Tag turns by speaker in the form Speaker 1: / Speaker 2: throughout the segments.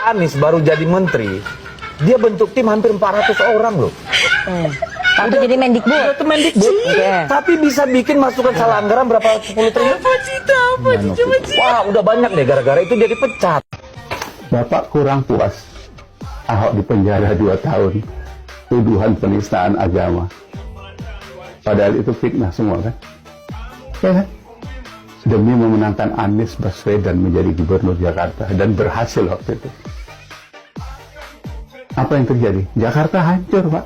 Speaker 1: Anies baru jadi menteri, dia bentuk tim hampir 400 orang loh.
Speaker 2: Waktu jadi Mendikbud.
Speaker 1: Udah tuh Mendikbud.
Speaker 2: Oke.
Speaker 1: Tapi bisa bikin masukan salah anggaran berapa 10 triliun. Wah, udah banyak deh gara-gara itu dia dipecat.
Speaker 3: Bapak kurang puas Ahok di penjara 2 tahun, tuduhan penistaan agama. Padahal itu fitnah semua kan? Ya kan? Demi memenangkan Anies Baswedan menjadi gubernur Jakarta, dan berhasil waktu itu. Apa yang terjadi? Jakarta hancur, Pak.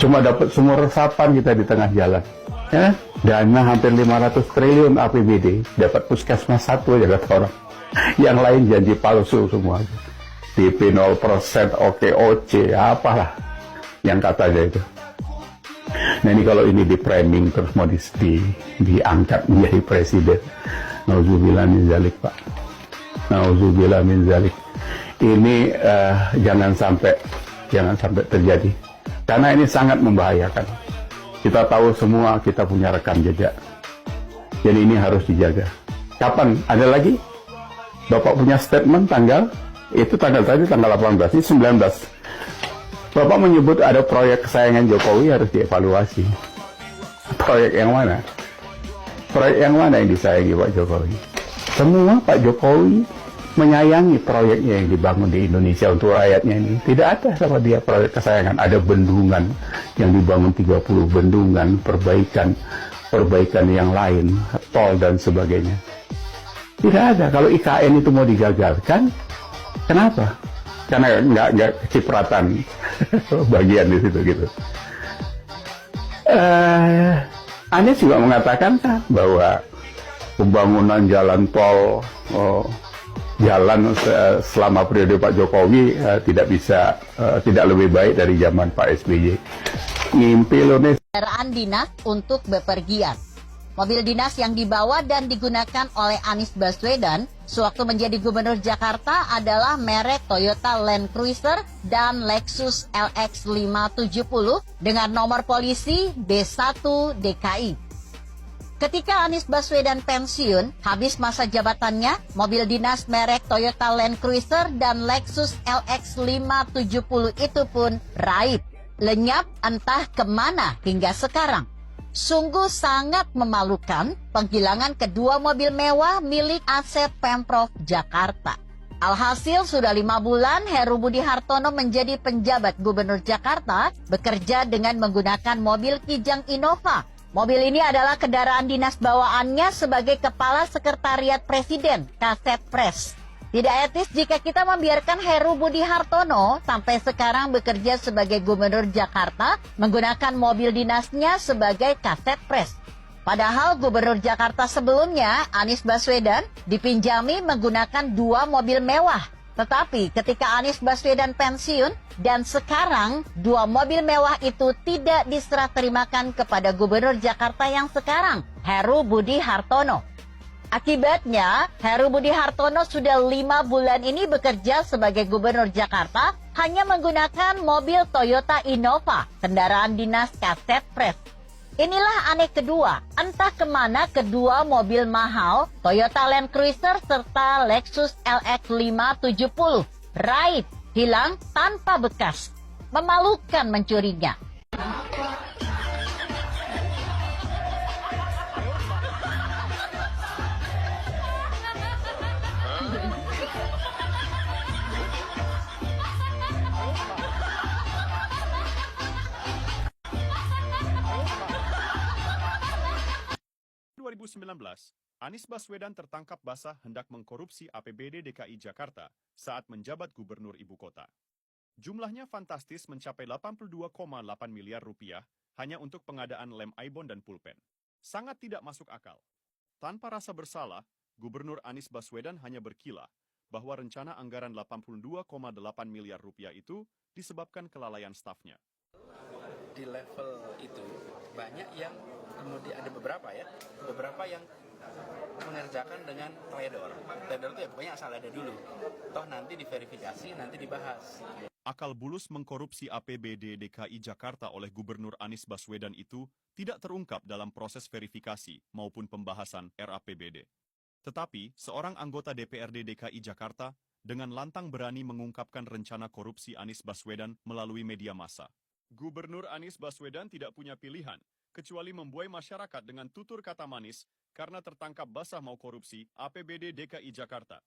Speaker 3: Cuma dapat sumur resapan kita di tengah jalan. Ya? Dana hampir 500 triliun APBD, dapat puskesmas 1 aja kata orang. Yang lain janji palsu semua. DP 0%, OKOC, apalah yang katanya itu. Nah ini kalau ini di framing terus mau diangkat menjadi presiden, nauzubillah min zalik, Pak. Nauzubillah min zalik. Ini jangan sampai terjadi, karena ini sangat membahayakan. Kita tahu semua kita punya rekam jejak, jadi ini harus dijaga. Kapan ada lagi? Bapak punya statement tanggal tadi tanggal 18, ini 19. Bapak menyebut ada proyek kesayangan Jokowi harus dievaluasi. Proyek yang mana? Proyek yang mana yang disayangi Pak Jokowi? Semua Pak Jokowi menyayangi proyeknya yang dibangun di Indonesia untuk rakyatnya ini. Tidak ada sama dia proyek kesayangan. Ada bendungan yang dibangun 30 bendungan, perbaikan yang lain, tol dan sebagainya. Tidak ada. Kalau IKN itu mau digagalkan, kenapa? Karena nggak kecipratan bagian di situ gitu. Anies juga mengatakan kan bahwa pembangunan jalan tol, jalan selama periode Pak Jokowi tidak lebih baik dari zaman Pak SBY. Ngimpi loh nih.
Speaker 4: Kendaraan dinas untuk bepergian. Mobil dinas yang dibawa dan digunakan oleh Anies Baswedan sewaktu menjadi gubernur Jakarta adalah merek Toyota Land Cruiser dan Lexus LX 570 dengan nomor polisi B1 DKI. Ketika Anies Baswedan pensiun, habis masa jabatannya, mobil dinas merek Toyota Land Cruiser dan Lexus LX 570 itu pun raib, lenyap entah kemana hingga sekarang. Sungguh sangat memalukan penghilangan kedua mobil mewah milik aset Pemprov Jakarta. Alhasil sudah 5 bulan Heru Budi Hartono menjadi penjabat gubernur Jakarta bekerja dengan menggunakan mobil Kijang Innova. Mobil ini adalah kendaraan dinas bawaannya sebagai Kepala Sekretariat Presiden, Kaset Pres. Tidak etis jika kita membiarkan Heru Budi Hartono sampai sekarang bekerja sebagai gubernur Jakarta menggunakan mobil dinasnya sebagai Kaset Pres. Padahal gubernur Jakarta sebelumnya, Anies Baswedan, dipinjami menggunakan 2 mobil mewah. Tetapi ketika Anies Baswedan pensiun dan sekarang 2 mobil mewah itu tidak diserah terimakan kepada gubernur Jakarta yang sekarang, Heru Budi Hartono. Akibatnya, Heru Budi Hartono sudah 5 bulan ini bekerja sebagai gubernur Jakarta hanya menggunakan mobil Toyota Innova, kendaraan dinas Kaset Pres. Inilah aneh kedua, entah kemana kedua mobil mahal Toyota Land Cruiser serta Lexus LX 570. Raib, hilang tanpa bekas. Memalukan mencurinya.
Speaker 5: Pada 2019, Anies Baswedan tertangkap basah hendak mengkorupsi APBD DKI Jakarta saat menjabat gubernur ibu kota. Jumlahnya fantastis mencapai 82,8 miliar rupiah hanya untuk pengadaan lem Aibon dan pulpen. Sangat tidak masuk akal. Tanpa rasa bersalah, Gubernur Anies Baswedan hanya berkilah bahwa rencana anggaran 82,8 miliar rupiah itu disebabkan kelalaian stafnya.
Speaker 6: Di level itu banyak yang kemudian ada beberapa yang mengerjakan dengan teledor. Teledor itu ya pokoknya asal ada dulu. Toh nanti diverifikasi, nanti dibahas.
Speaker 5: Akal bulus mengkorupsi APBD DKI Jakarta oleh Gubernur Anies Baswedan itu tidak terungkap dalam proses verifikasi maupun pembahasan RAPBD. Tetapi, seorang anggota DPRD DKI Jakarta dengan lantang berani mengungkapkan rencana korupsi Anies Baswedan melalui media massa. Gubernur Anies Baswedan tidak punya pilihan, kecuali membuai masyarakat dengan tutur kata manis karena tertangkap basah mau korupsi APBD DKI Jakarta.